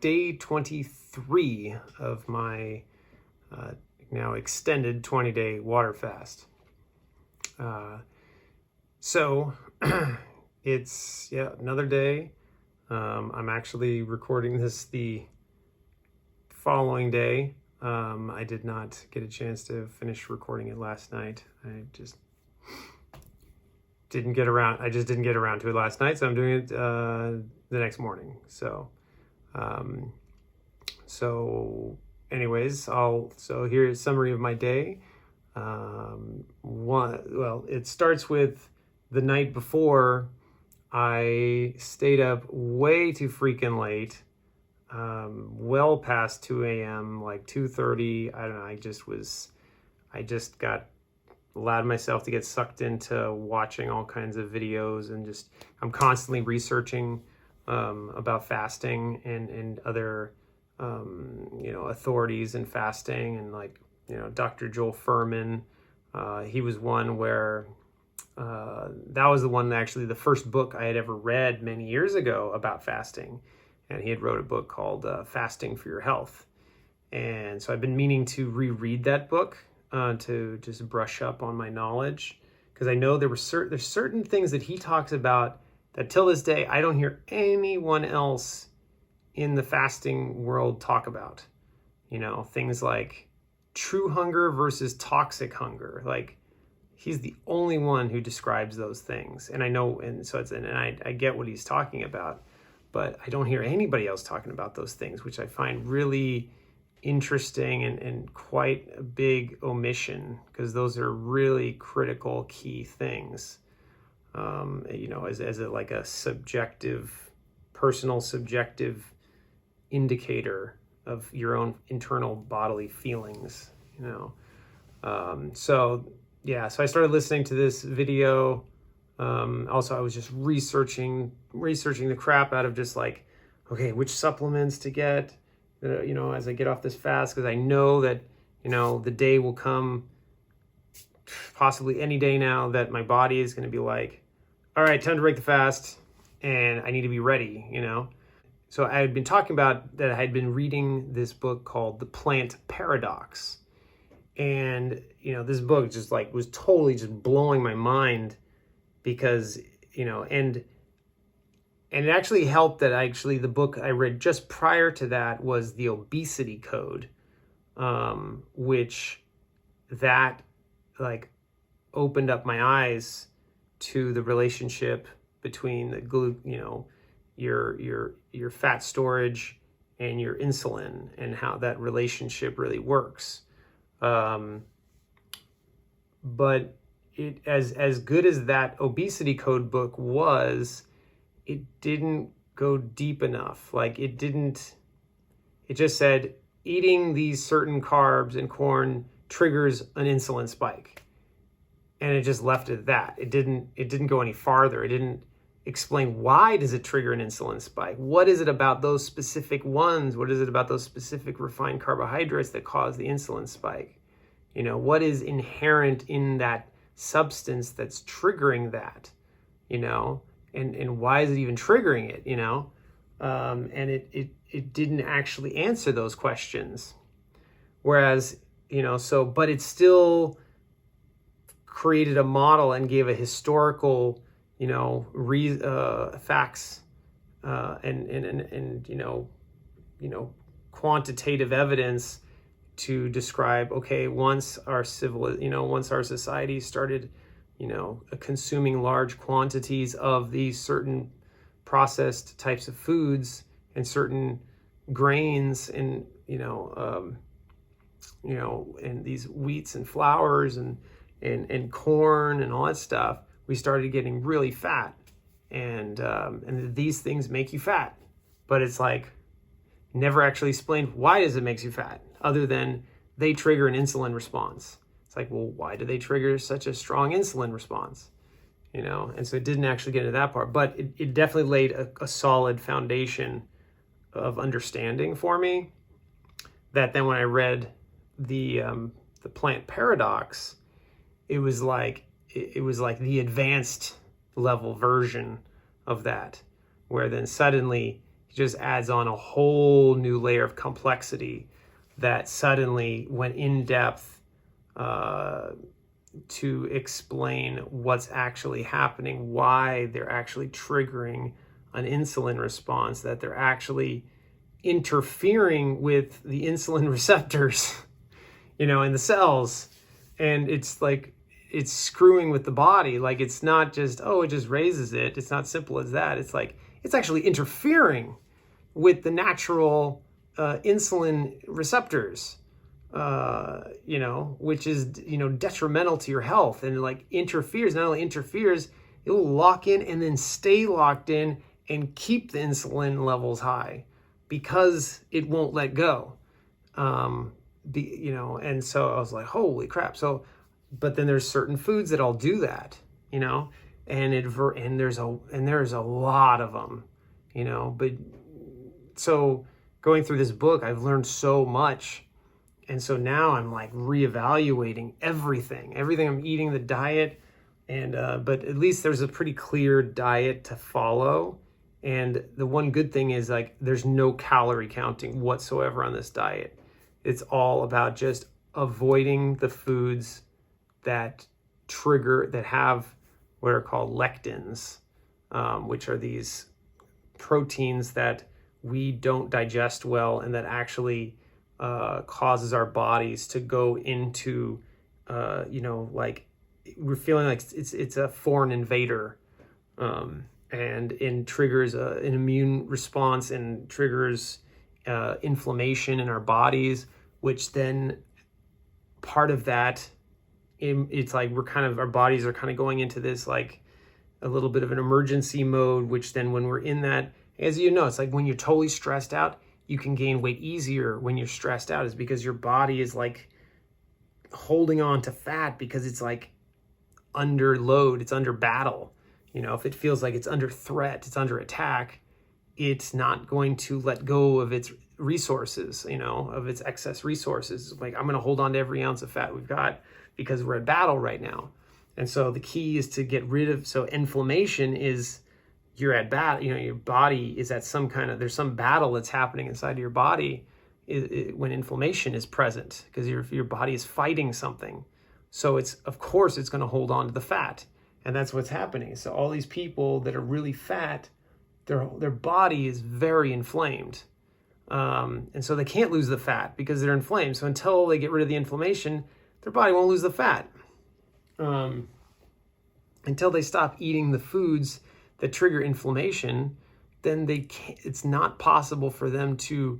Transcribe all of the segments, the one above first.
day 23 of my now extended 20-day water fast. So it's another day. I'm actually recording this the following day. I did not get a chance to finish recording it last night. I just didn't get around to it last night, so I'm doing it the next morning. So anyways, so here's a summary of my day. It starts with the night before. I stayed up way too freaking late, well past 2 a.m., like 2:30. I don't know. I just allowed myself to get sucked into watching all kinds of videos, and I'm constantly researching about fasting and other authorities in fasting, and Dr. Joel Furman. He was one where that was the one, actually the first book I had ever read many years ago about fasting, and he had wrote a book called Fasting for Your Health. And so I've been meaning to reread that book to just brush up on my knowledge, because I know there's certain things that he talks about that till this day I don't hear anyone else in the fasting world talk about. Things like true hunger versus toxic hunger. Like, he's the only one who describes those things. And I know, and so I get what he's talking about, but I don't hear anybody else talking about those things, which I find really interesting and quite a big omission, because those are really critical, key things. As a subjective, personal subjective indicator of your own internal bodily feelings, So I started listening to this video. Also, I was just researching the crap out of just which supplements to get, as I get off this fast, because I know that, the day will come, possibly any day now, that my body is going to be like, all right, time to break the fast, and I need to be ready, So I had been talking about that I had been reading this book called The Plant Paradox. And, this book just was totally just blowing my mind, because, and it actually helped that the book I read just prior to that was The Obesity Code, which that opened up my eyes to the relationship between the your fat storage and your insulin, and how that relationship really works. But it, as good as that Obesity Code book was, it didn't go deep enough. It just said eating these certain carbs and corn triggers an insulin spike, and it just left it at that. It didn't go any farther. It didn't explain why does it trigger an insulin spike. What is it about those specific ones? What is it about those specific refined carbohydrates that cause the insulin spike? What is inherent in that substance that's triggering that? And why is it even triggering it? And it didn't actually answer those questions. Whereas, but it still created a model and gave a historical, facts, and quantitative evidence to describe, okay, once our society started, consuming large quantities of these certain processed types of foods and certain grains, and and these wheats and flours and corn and all that stuff, we started getting really fat, and these things make you fat. But it's never actually explained, why does it make you fat, other than they trigger an insulin response. It's well, why do they trigger such a strong insulin response? And so it didn't actually get into that part, but it definitely laid a solid foundation of understanding for me, that then when I read the Plant Paradox, it was like the advanced level version of that, where then suddenly he just adds on a whole new layer of complexity that suddenly went in depth to explain what's actually happening, why they're actually triggering an insulin response, that they're actually interfering with the insulin receptors, in the cells. And it's like, it's screwing with the body. Like, it's not just, oh, it just raises it. It's not simple as that. It's like, it's actually interfering with the natural insulin receptors, which is, detrimental to your health, and like interferes, not only interferes, it will lock in and then stay locked in and keep the insulin levels high because it won't let go. And so I was like, holy crap. So, but then there's certain foods that'll do that, and there's a lot of them, but so going through this book, I've learned so much. And so now I'm like reevaluating everything I'm eating, the diet, and but at least there's a pretty clear diet to follow. And the one good thing is, like, there's no calorie counting whatsoever on this diet. It's all about just avoiding the foods that have what are called lectins, which are these proteins that we don't digest well, and that actually causes our bodies to go into, like, we're feeling like it's a foreign invader, and triggers an immune response, and triggers inflammation in our bodies, which then part of that, it's like our bodies are kind of going into this, like, a little bit of an emergency mode, which then when we're in that, as it's like when you're totally stressed out, you can gain weight easier when you're stressed out, is because your body is like holding on to fat because it's like under load, it's under battle. If it feels like it's under threat, it's under attack, it's not going to let go of its resources, of its excess resources. Like, I'm going to hold on to every ounce of fat we've got because we're at battle right now. And so the key is to get rid of, so inflammation is, you're at battle, your body is at there's some battle that's happening inside of your body when inflammation is present, because your body is fighting something. So of course it's going to hold on to the fat, and that's what's happening. So all these people that are really fat, their body is very inflamed. And so they can't lose the fat because they're inflamed. So until they get rid of the inflammation, their body won't lose the fat. Until they stop eating the foods that trigger inflammation, then it's not possible for them to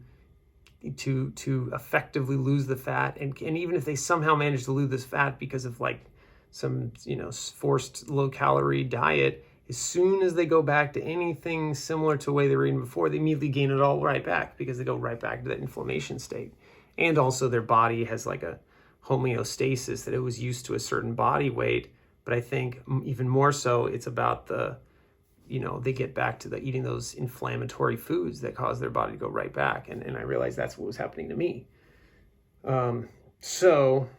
effectively lose the fat. And even if they somehow manage to lose this fat because of like some, forced low calorie diet, as soon as they go back to anything similar to the way they were eating before, they immediately gain it all right back, because they go right back to that inflammation state. And also their body has like a homeostasis, that it was used to a certain body weight. But I think even more so, it's about they get back to eating those inflammatory foods that cause their body to go right back. And I realized that's what was happening to me. So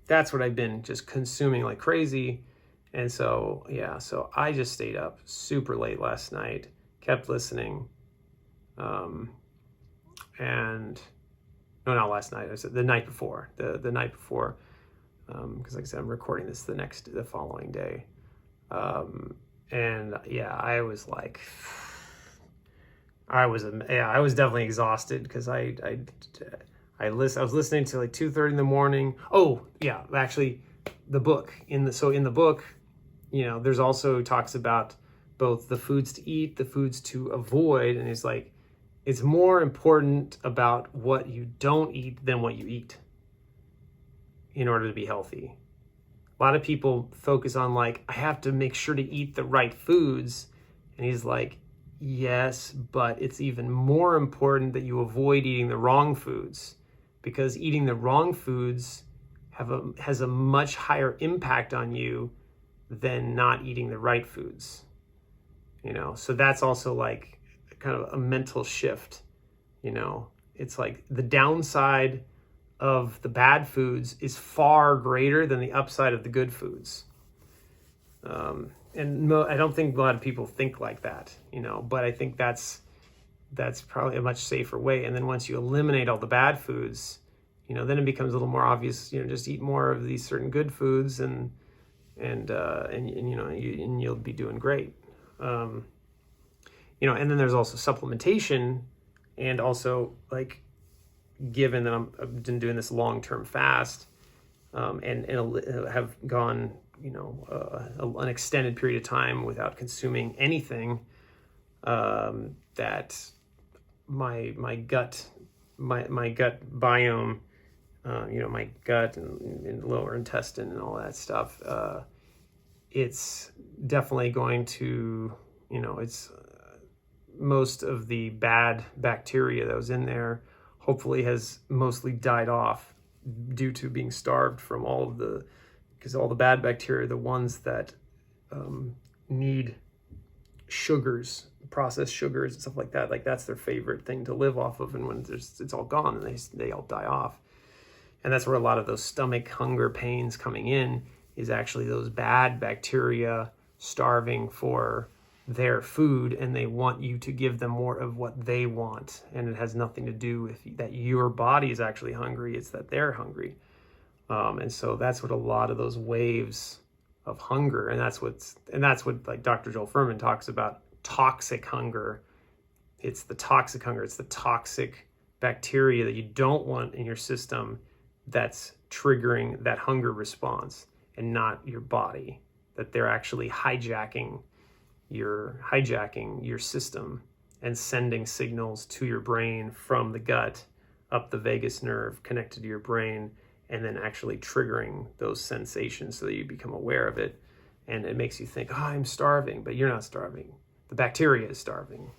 that's what I've been just consuming like crazy. And so, so I just stayed up super late last night, kept listening. And no, not last night. I said the night before, the night before, because like I said, I'm recording this the following day. And I was like, I was definitely exhausted, because I was listening to like 2:30 in the morning. Oh yeah, actually the book in the book, there's also talks about both the foods to eat, the foods to avoid. And it's like, it's more important about what you don't eat than what you eat in order to be healthy. A lot of people focus on like, I have to make sure to eat the right foods. And he's like, yes, but it's even more important that you avoid eating the wrong foods, because eating the wrong foods has a much higher impact on you than not eating the right foods. So that's also like kind of a mental shift. It's like the downside of the bad foods is far greater than the upside of the good foods. And I don't think a lot of people think like that, but I think that's that's probably a much safer way. And then once you eliminate all the bad foods, then it becomes a little more obvious, just eat more of these certain good foods, and you'll be doing great. And then there's also supplementation, and also, like, given that I've been doing this long-term fast, and have gone, an extended period of time without consuming anything, that my gut biome, my gut and lower intestine and all that stuff, it's definitely going to, it's most of the bad bacteria that was in there hopefully has mostly died off due to being starved from because all the bad bacteria, the ones that need sugars, processed sugars and stuff like that, like that's their favorite thing to live off of, and when it's all gone, and they all die off. And that's where a lot of those stomach hunger pains coming in is actually those bad bacteria starving for their food, and they want you to give them more of what they want. And it has nothing to do with that your body is actually hungry, it's that they're hungry. And so that's what a lot of those waves of hunger, and that's what like Dr. Joel Fuhrman talks about, toxic hunger. It's the toxic hunger, it's the toxic bacteria that you don't want in your system that's triggering that hunger response, and not your body, that they're actually hijacking your system and sending signals to your brain from the gut up the vagus nerve connected to your brain, and then actually triggering those sensations so that you become aware of it, and it makes you think, oh, I'm starving, but you're not starving. The bacteria is starving.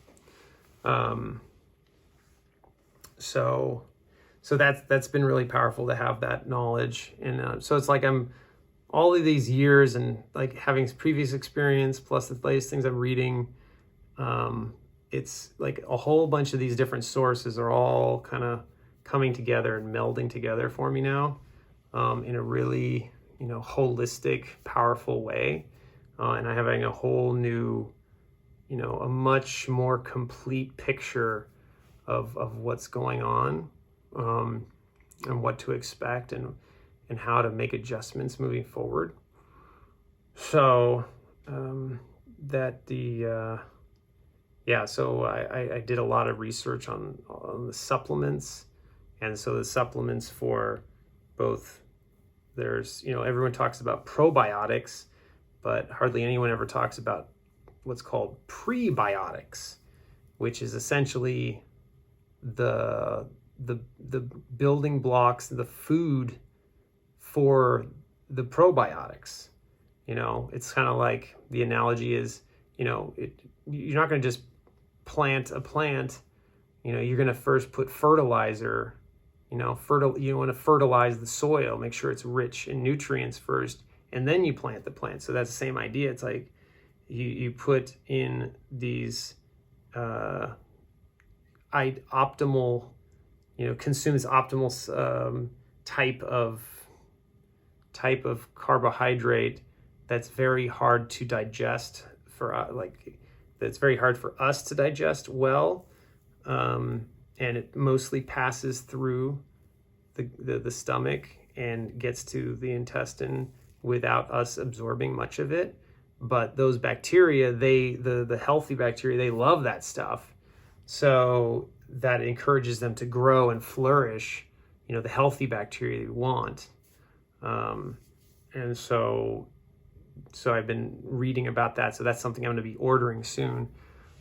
So that's been really powerful to have that knowledge. And so it's like I'm all of these years, and like having previous experience plus the latest things I'm reading, it's like a whole bunch of these different sources are all kind of coming together and melding together for me now, in a really, holistic, powerful way. And I'm having a whole new, a much more complete picture of what's going on, and what to expect, and how to make adjustments moving forward. So so I did a lot of research on the supplements. And so the supplements for both, there's, everyone talks about probiotics, but hardly anyone ever talks about what's called prebiotics, which is essentially the building blocks, the food for the probiotics. It's kind of like, the analogy is, you're not going to just plant a plant. You're going to first put fertilizer. You want to fertilize the soil, make sure it's rich in nutrients first, and then you plant the plant. So that's the same idea. It's like you put in these optimal, consumes optimal type of carbohydrate that's very hard to digest that's very hard for us to digest well, and it mostly passes through the stomach and gets to the intestine without us absorbing much of it. But those bacteria, the healthy bacteria, they love that stuff, so that encourages them to grow and flourish, the healthy bacteria we want. And so I've been reading about that. So that's something I'm going to be ordering soon,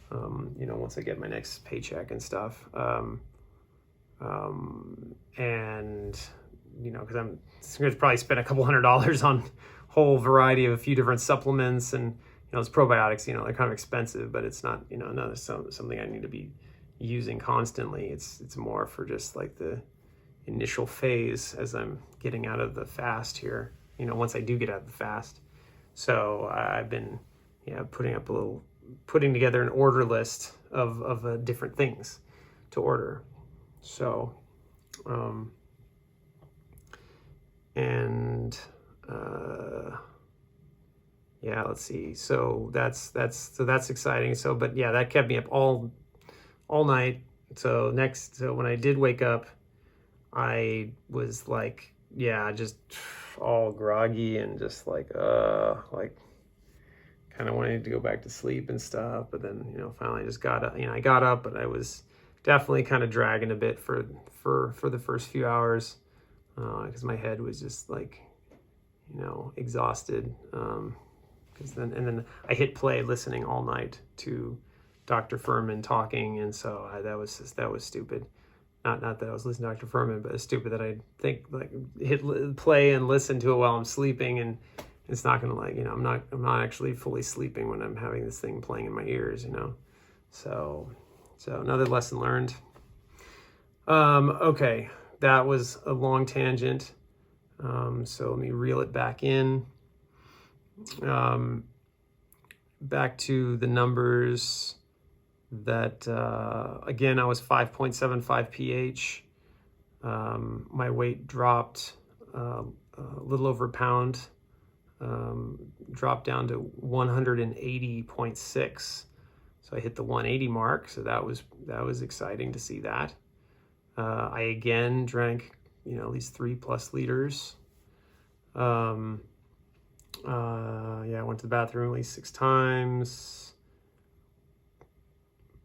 once I get my next paycheck and stuff. And, because I'm going to probably spend a couple $100 on a whole variety of a few different supplements. And, those probiotics, they're kind of expensive, but it's not, not something I need to be using constantly. It's more for just like the initial phase as I'm getting out of the fast here, once I do get out of the fast. So I've been putting together an order list of different things to order. So let's see. So that's exciting. So, but yeah, that kept me up all all night. So when I did wake up, I was like, yeah, just all groggy and just like kind of wanted to go back to sleep and stuff. But then, finally I just got up, I got up, but I was definitely kind of dragging a bit for the first few hours, because my head was just like, exhausted. Because then I hit play listening all night to Dr. Furman talking. And so that was stupid. Not that I was listening to Dr. Furman, but it's stupid that I think like hit play and listen to it while I'm sleeping, and it's not gonna I'm not actually fully sleeping when I'm having this thing playing in my ears, So another lesson learned. Okay, that was a long tangent. So let me reel it back in. Back to the numbers. That again, I was 5.75 pH. My weight dropped a little over a pound, dropped down to 180.6. So I hit the 180 mark. So that was exciting to see that. I again drank at least 3+ liters. I went to the bathroom at least 6 times.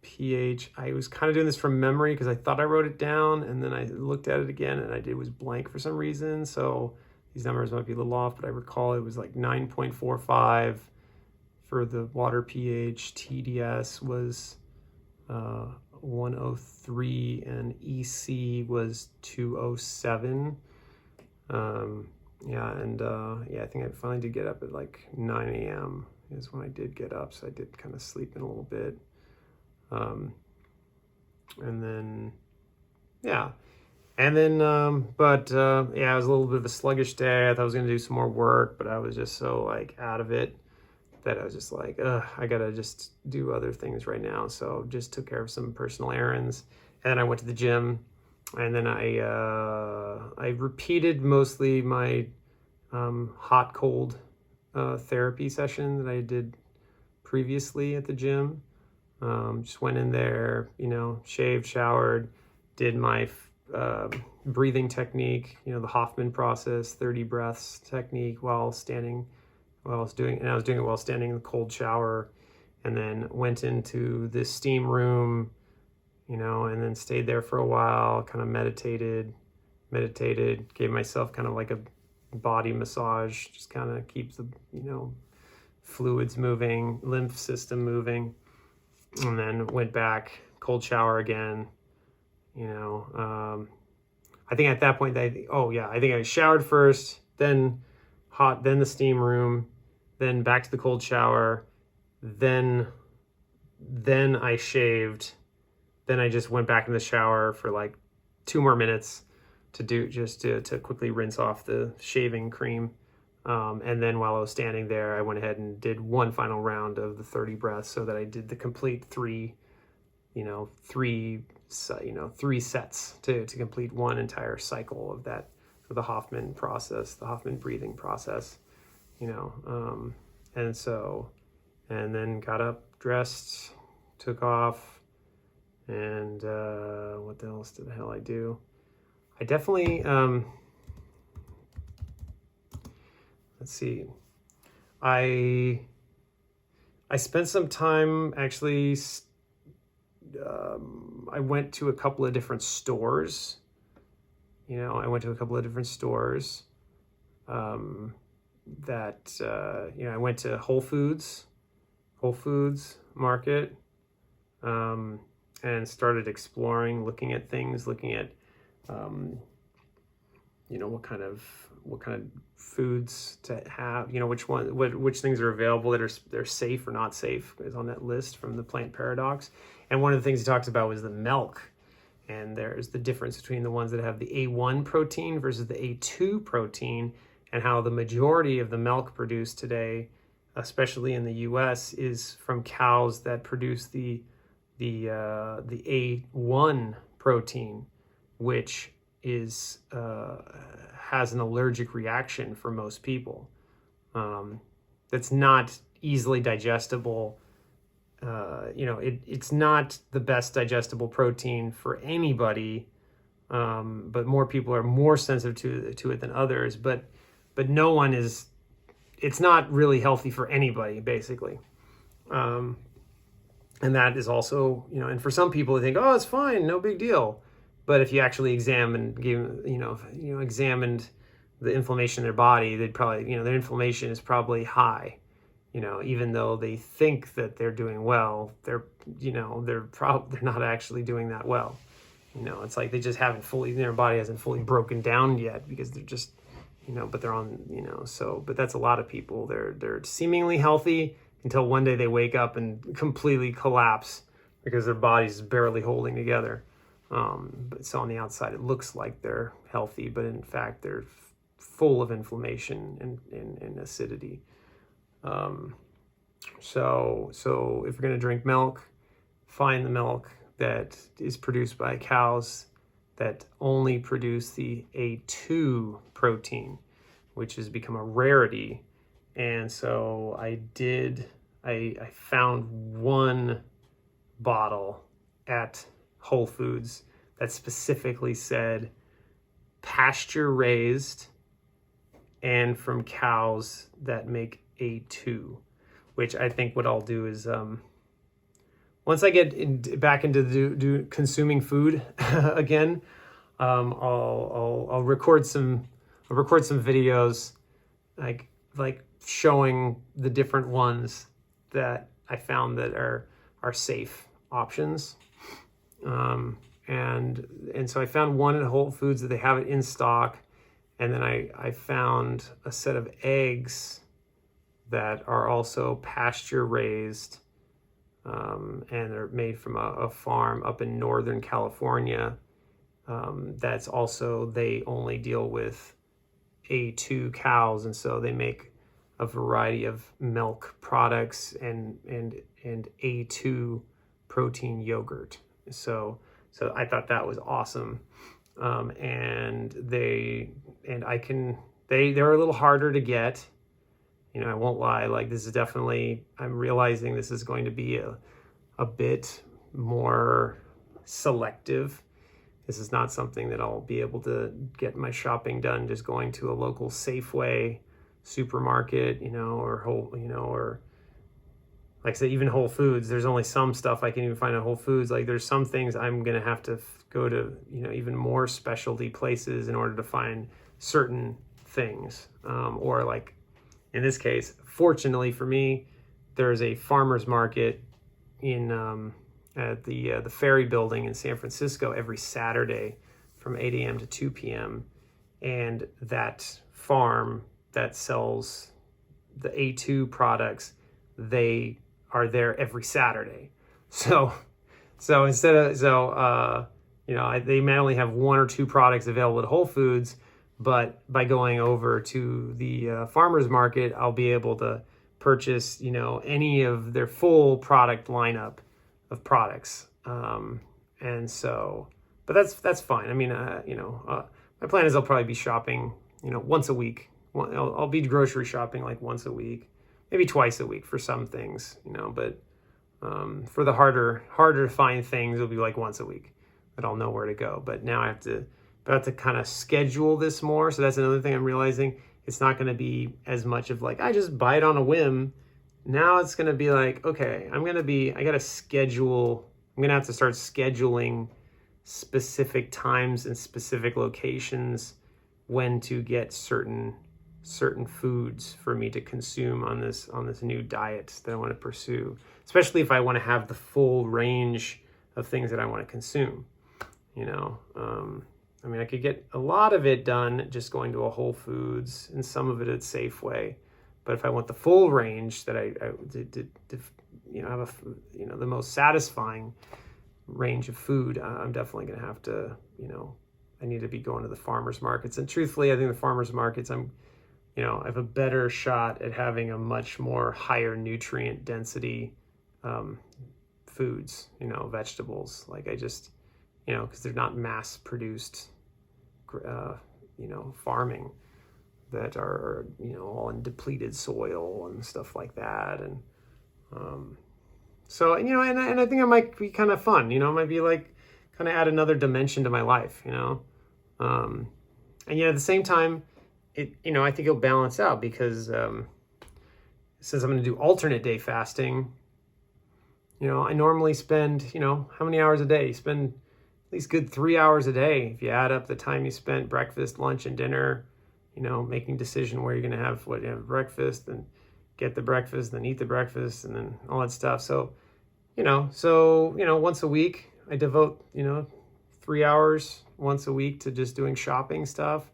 pH, I was kind of doing this from memory because I thought I wrote it down, and then I looked at it again and it was blank for some reason. So these numbers might be a little off, but I recall it was like 9.45 for the water pH. TDS was 103 and EC was 207. I think I finally did get up at like 9 a.m. is when I did get up. So I did kind of sleep in a little bit. I was a little bit of a sluggish day. I thought I was going to do some more work, but I was just so like out of it that I was just like, I got to just do other things right now. So just took care of some personal errands, and then I went to the gym, and then I repeated mostly my hot cold therapy session that I did previously at the gym. Just went in there, shaved, showered, did my breathing technique, the Hoffman process, 30 breaths technique I was doing it while standing in the cold shower, and then went into this steam room, and then stayed there for a while, kind of meditated, gave myself kind of like a body massage, just kind of keeps the, fluids moving, lymph system moving. And then went back, cold shower again, I think at that point, I think I showered first, then the steam room, then back to the cold shower, then I shaved, then I just went back in the shower for like 2 more minutes to quickly rinse off the shaving cream. And then while I was standing there, I went ahead and did one final round of the 30 breaths, so that I did the complete 3 sets to complete one entire cycle of that, of the Hoffman process, the Hoffman breathing process, and then got up, dressed, took off, and what else did the hell I do? I definitely, let's see. I spent some time actually. I went to a couple of different stores. I went to Whole Foods Market, and started exploring, looking at things, what kind of foods to have, which things are available that they're safe or not safe, is on that list from the Plant Paradox. And one of the things he talks about was the milk, and there's the difference between the ones that have the A1 protein versus the A2 protein, and how the majority of the milk produced today, especially in the US, is from cows that produce the A1 protein, which is has an allergic reaction for most people. That's not easily digestible it's not the best digestible protein for anybody, but more people are more sensitive to it than others. But no one is. It's not really healthy for anybody, basically. And that is also, and for some people they think, oh, it's fine, no big deal. But if you actually examined the inflammation in their body, they'd probably, their inflammation is probably high. Even though they think that they're doing well, they're not actually doing that well. It's like they just their body hasn't fully broken down yet because they're just, but they're on, but that's a lot of people. They're seemingly healthy until one day they wake up and completely collapse because their body's barely holding together. But so on the outside, it looks like they're healthy, but in fact, they're full of inflammation and acidity. So if you're going to drink milk, find the milk that is produced by cows that only produce the A2 protein, which has become a rarity. And so I found one bottle at Whole Foods that specifically said pasture raised and from cows that make A2, which I think what I'll do is once I get back into consuming food again, I'll record some videos like showing the different ones that I found that are safe options. And so I found one at Whole Foods that they have it in stock. And then I found a set of eggs that are also pasture raised, and they're made from a farm up in Northern California. That's also, they only deal with A2 cows, and so they make a variety of milk products and A2 protein yogurt. So I thought that was awesome. And they're a little harder to get. I won't lie, like this is definitely, I'm realizing this is going to be a bit more selective. This is not something that I'll be able to get my shopping done just going to a local Safeway supermarket, or like I said, even Whole Foods. There's only some stuff I can even find at Whole Foods. Like there's some things I'm going to have to go to, even more specialty places in order to find certain things. Or like in this case, fortunately for me, there's a farmer's market at the Ferry Building in San Francisco every Saturday from 8 a.m. to 2 p.m. And that farm that sells the A2 products, they are there every Saturday. So instead of, they may only have one or two products available at Whole Foods, but by going over to the farmer's market, I'll be able to purchase, any of their full product lineup of products. And so, but that's fine. I mean, my plan is I'll probably be shopping, once a week. I'll be grocery shopping like once a week, maybe twice a week for some things, but for the harder to find things, it'll be like once a week that I'll know where to go. But now I have to kind of schedule this more. So that's another thing I'm realizing. It's not going to be as much of like, I just buy it on a whim. Now it's going to be like, okay, I got to schedule. I'm going to have to start scheduling specific times and specific locations when to get certain foods for me to consume on this new diet that I want to pursue, especially if I want to have the full range of things that I want to consume. I could get a lot of it done just going to a Whole Foods and some of it at Safeway, but if I want the full range that I have the most satisfying range of food, I'm definitely going to have to, I need to be going to the farmers markets. And truthfully, I think the farmers markets, I have a better shot at having a much more higher nutrient density foods, vegetables. Like I just, because they're not mass produced, farming that are, all in depleted soil and stuff like that. And So, and I think it might be kind of fun, it might be like kind of add another dimension to my life, and at the same time, I think it'll balance out because since I'm going to do alternate day fasting, I normally spend, how many hours a day? You spend at least good 3 hours a day. If you add up the time you spent breakfast, lunch, and dinner, making decision where you're going to have breakfast, and get the breakfast, then eat the breakfast, and then all that stuff. So, once a week, I devote, 3 hours once a week to just doing shopping stuff,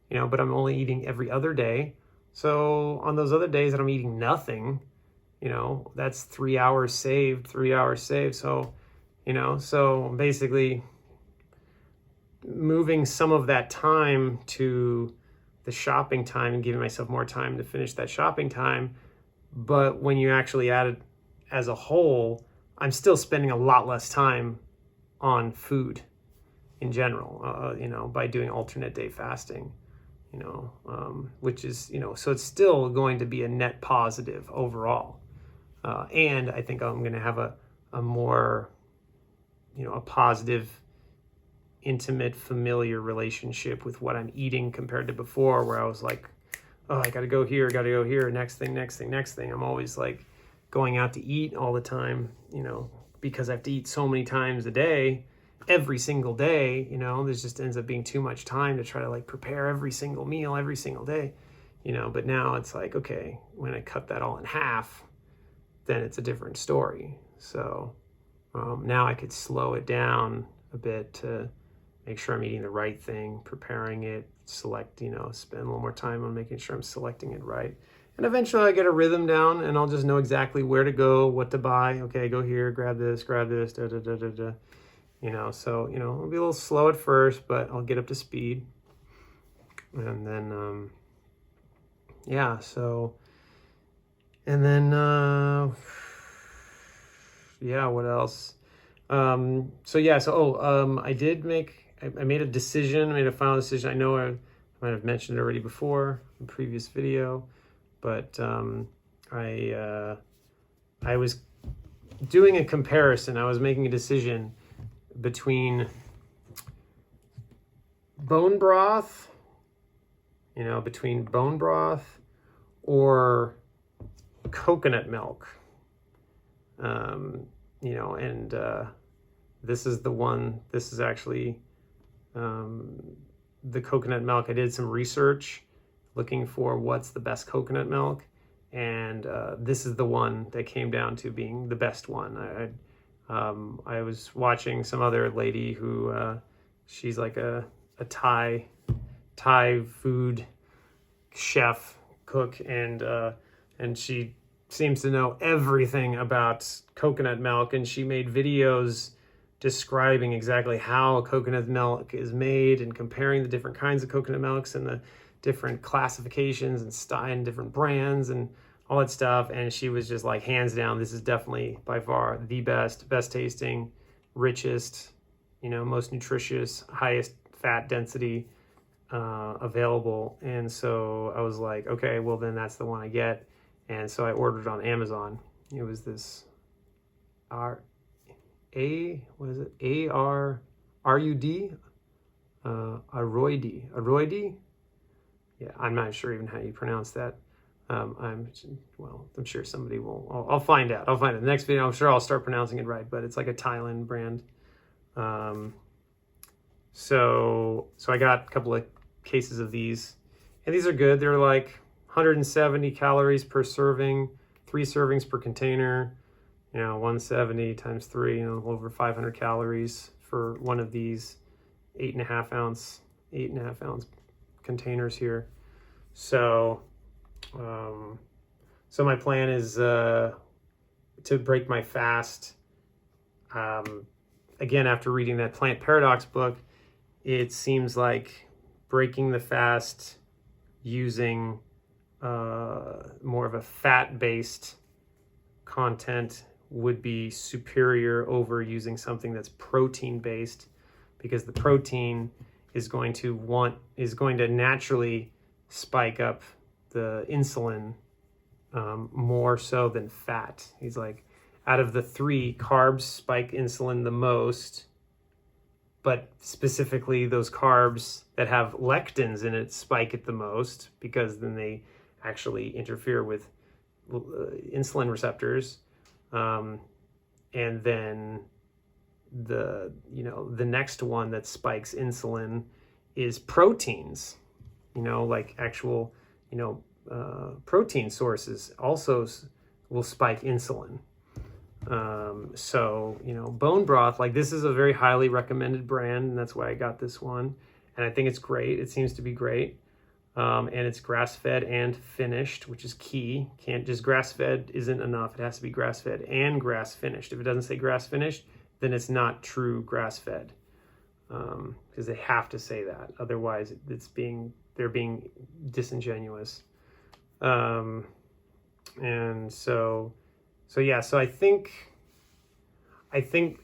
but I'm only eating every other day. So on those other days that I'm eating nothing, that's 3 hours saved, 3 hours saved. So, so basically moving some of that time to the shopping time and giving myself more time to finish that shopping time. But when you actually add it as a whole, I'm still spending a lot less time on food in general, by doing alternate day fasting, which is, so it's still going to be a net positive overall. And I think I'm going to have a more, a positive, intimate, familiar relationship with what I'm eating compared to before, where I was like, oh, I got to go here, next thing. I'm always like going out to eat all the time, because I have to eat so many times a day, every single day, there's just ends up being too much time to try to like prepare every single meal every single day, but now it's like, okay, when I cut that all in half, then it's a different story. So now I could slow it down a bit to make sure I'm eating the right thing, preparing it, select, spend a little more time on making sure I'm selecting it right. And eventually I get a rhythm down and I'll just know exactly where to go, what to buy. Okay, go here, grab this, da, da, da, da, da. So, it'll be a little slow at first, but I'll get up to speed. And then, what else? I made a decision, made a final decision. I know I might have mentioned it already before in a previous video, but I was doing a comparison. I was making a decision between bone broth, or coconut milk. This is the one, this is actually the coconut milk. I did some research looking for what's the best coconut milk, and this is the one that came down to being the best one. I was watching some other lady who she's like a Thai food chef cook, and she seems to know everything about coconut milk, and she made videos describing exactly how coconut milk is made and comparing the different kinds of coconut milks and the different classifications and style and different brands and all that stuff. And she was just like, hands down, this is definitely by far the best tasting, richest, most nutritious, highest fat density available. And so I was like, okay, well then that's the one I get. And so I ordered on Amazon. It was this Aroidi, Aroidi. Yeah, I'm not sure even how you pronounce that. I'm sure somebody will. I'll find out. The next video, I'm sure I'll start pronouncing it right. But it's like a Thailand brand. So I got a couple of cases of these, and these are good. They're like 170 calories per serving, 3 servings per container. 170 times 3, over 500 calories for one of these 8.5 ounce containers here. So, so my plan is to break my fast. Again, after reading that Plant Paradox book, it seems like breaking the fast using more of a fat-based content would be superior over using something that's protein-based, because the protein is going to naturally spike up the insulin more so than fat. He's like, out of the three, carbs spike insulin the most, but specifically those carbs that have lectins in it spike it the most, because then they actually interfere with insulin receptors. And then the next one that spikes insulin is proteins, like actual, protein sources also will spike insulin. So, bone broth, like this is a very highly recommended brand, and that's why I got this one. And I think it's great. It seems to be great. And it's grass-fed and finished, which is key. Can't just grass-fed isn't enough. It has to be grass-fed and grass-finished. If it doesn't say grass-finished, then it's not true grass-fed, because they have to say that. Otherwise, they're being disingenuous. And so I think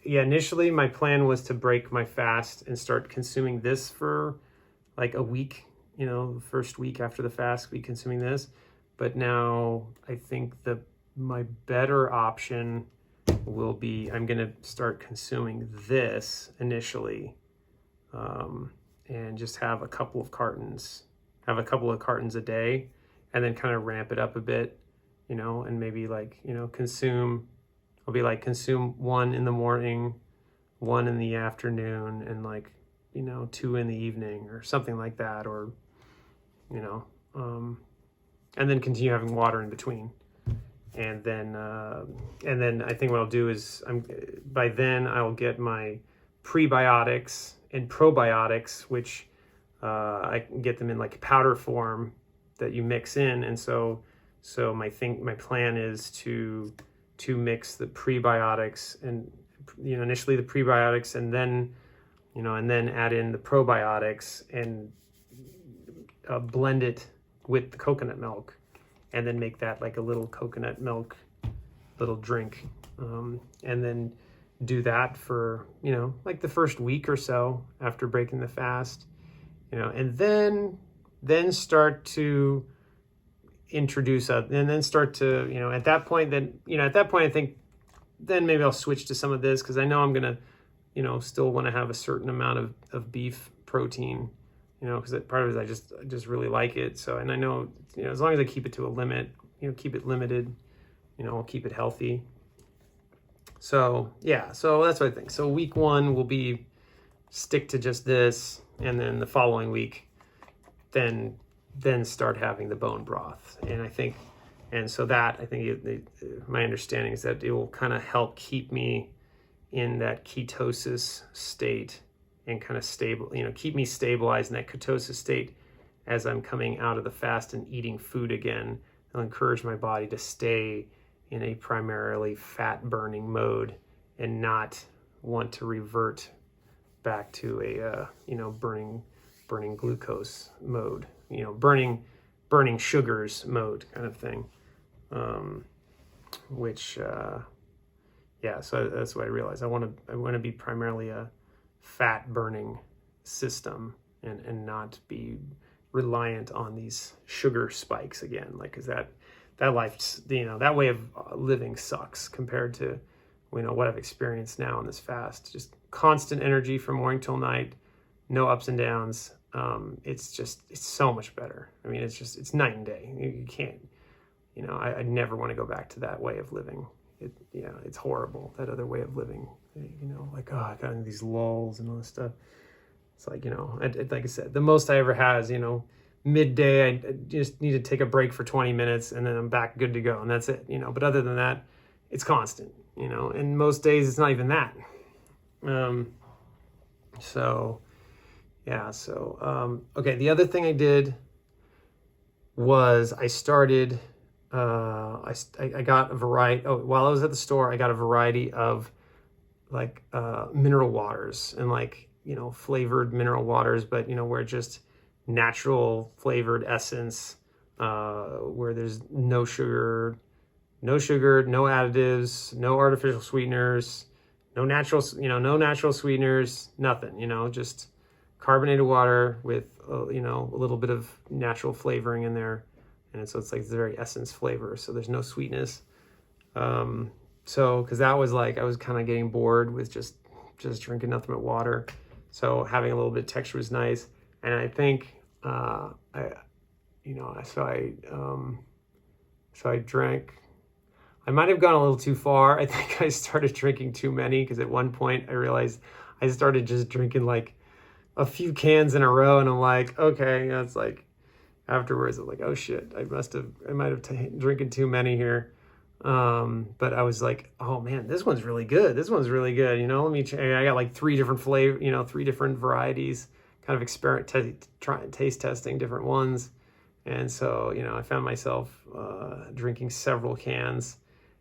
initially my plan was to break my fast and start consuming this for like a week. The first week after the fast, be consuming this. But now I think my better option will be, I'm going to start consuming this initially, and just have a couple of cartons a day, and then kind of ramp it up a bit, and maybe consume one in the morning, one in the afternoon, and 2 in the evening or something like that, or and then continue having water in between. And then I think what I'll do is by then I'll get my prebiotics and probiotics, which I can get them in like powder form that you mix in. And so my plan is to mix the prebiotics and initially the prebiotics, and then add in the probiotics and blend it with the coconut milk, and then make that like a little coconut milk little drink, and then do that for like the first week or so after breaking the fast, and then start to introduce and then start to at that point I think then maybe I'll switch to some of this, because I know I'm gonna still want to have a certain amount of beef protein, because part of it is I just really like it. So, and I know, as long as I keep it to a limit, keep it limited, I'll keep it healthy. So yeah, so that's what I think. So week 1 will be stick to just this, and then the following week, then start having the bone broth. And I think my understanding is that it will kind of help keep me in that ketosis state, and kind of stable, keep me stabilized in that ketosis state as I'm coming out of the fast and eating food again. I'll encourage my body to stay in a primarily fat burning mode and not want to revert back to a burning glucose mode, burning sugars mode kind of thing. So that's what I realized. I want to be primarily a fat burning system, and not be reliant on these sugar spikes again. Cause that life's, that way of living sucks compared to, what I've experienced now in this fast. Just constant energy from morning till night, no ups and downs. It's so much better. I mean, it's night and day. You can't, I never want to go back to that way of living. It's horrible, that other way of living, I got these lulls and all this stuff. It's like, like I said, the most I ever had is, midday, I just need to take a break for 20 minutes and then I'm back good to go. And that's it, but other than that, it's constant, and most days it's not even that. Okay. The other thing I did was I started, I got a variety. While I was at the store, I got a variety of mineral waters, and flavored mineral waters, but where just natural flavored essence, where there's no sugar, no additives, no artificial sweeteners, no natural sweeteners, nothing, just carbonated water with, a little bit of natural flavoring in there. And so it's like the very essence flavor. So there's no sweetness. So, because that was like, I was kind of getting bored with just drinking nothing but water. So having a little bit of texture was nice. And I think, so I drank, I might have gone a little too far. I think I started drinking too many, because at one point I realized I started just drinking like a few cans in a row, and I'm like, okay, it's like afterwards I'm like, oh shit, I might have drinking too many here. But I was like, oh man, this one's really good. This one's really good. I got like 3 different flavor, 3 different varieties, kind of taste testing different ones. And so, I found myself, drinking several cans.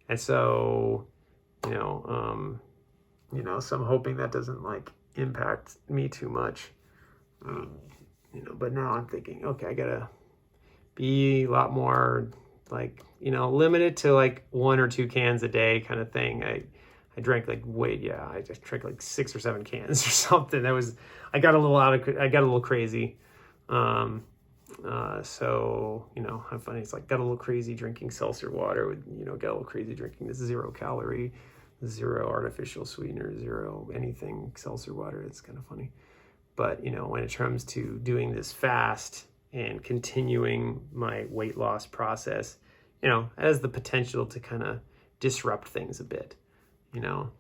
And so, so I'm hoping that doesn't like impact me too much. But now I'm thinking, okay, I gotta be a lot more like, limited to like 1 or 2 cans a day kind of thing. I drank like I just drank like 6 or 7 cans or something. I got a little crazy. So, I'm funny. It's like got a little crazy drinking seltzer water with, got a little crazy drinking this 0 calorie, 0 artificial sweetener, 0 anything seltzer water. It's kind of funny. But, when it comes to doing this fast and continuing my weight loss process, it has the potential to kind of disrupt things a bit,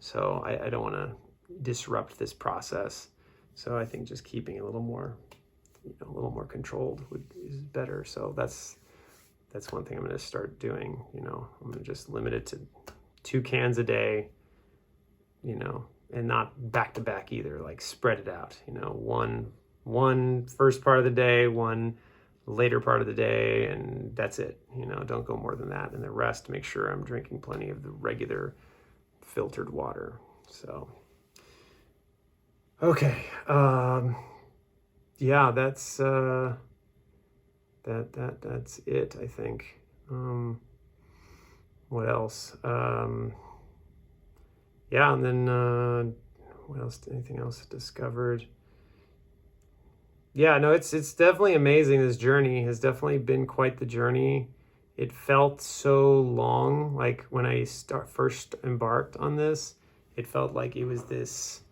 so I don't want to disrupt this process. So I think just keeping a little more controlled is better. So that's one thing I'm going to start doing. I'm going to just limit it to 2 cans a day, and not back to back either, like spread it out, one first part of the day, one later part of the day, and that's it. Don't go more than that. And the rest, make sure I'm drinking plenty of the regular filtered water. So, okay. Yeah, that's that's it, I think. What else? Yeah, and then what else? Anything else discovered? Yeah, no, it's definitely amazing. This journey has definitely been quite the journey. It felt so long, like when I first embarked on this, it felt like it was this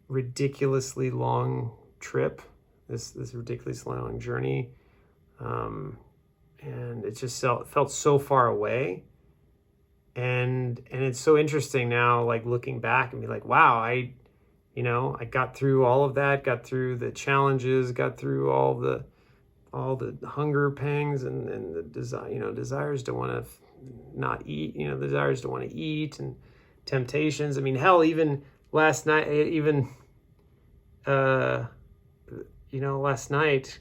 ridiculously long trip, this ridiculously long journey, and it just felt so far away. And it's so interesting now, like looking back and be like, wow, I got through all of that, got through the challenges, got through all the hunger pangs and the desires to want to not eat, the desires to want to eat, and temptations. I mean, hell, even last night,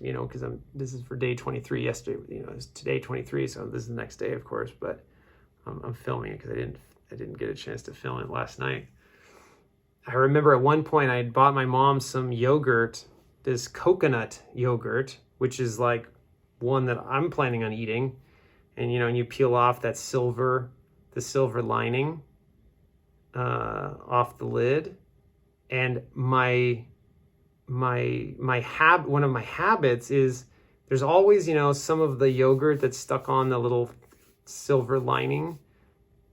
because this is for day 23 yesterday, it's today 23, so this is the next day, of course, but I'm filming it because I didn't get a chance to film it last night. I remember at one point I had bought my mom some yogurt, this coconut yogurt, which is like one that I'm planning on eating. And, and you peel off the silver lining off the lid. And one of my habits is there's always, some of the yogurt that's stuck on the little silver lining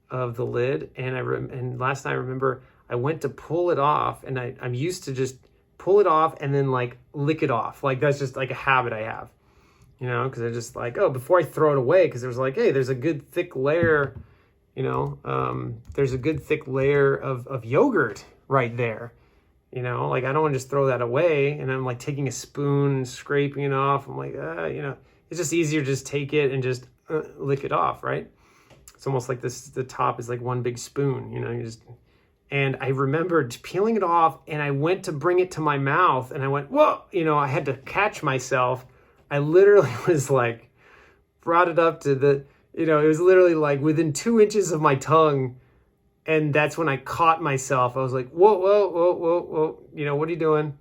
of the lid. And last night I remember I went to pull it off, and I'm used to just pull it off and then like lick it off. Like that's just like a habit I have, because I just like, before I throw it away, because there's like, hey, there's a good thick layer, there's a good thick layer of yogurt right there, like I don't want to just throw that away. And I'm like taking a spoon, scraping it off. I'm like, it's just easier to just take it and just lick it off, right? It's almost like the top is like one big spoon, and I remembered peeling it off, and I went to bring it to my mouth, and I went, whoa, I had to catch myself. I literally was like, brought it up to it was literally like within 2 inches of my tongue. And that's when I caught myself. I was like, whoa, whoa, whoa, whoa, whoa. What are you doing?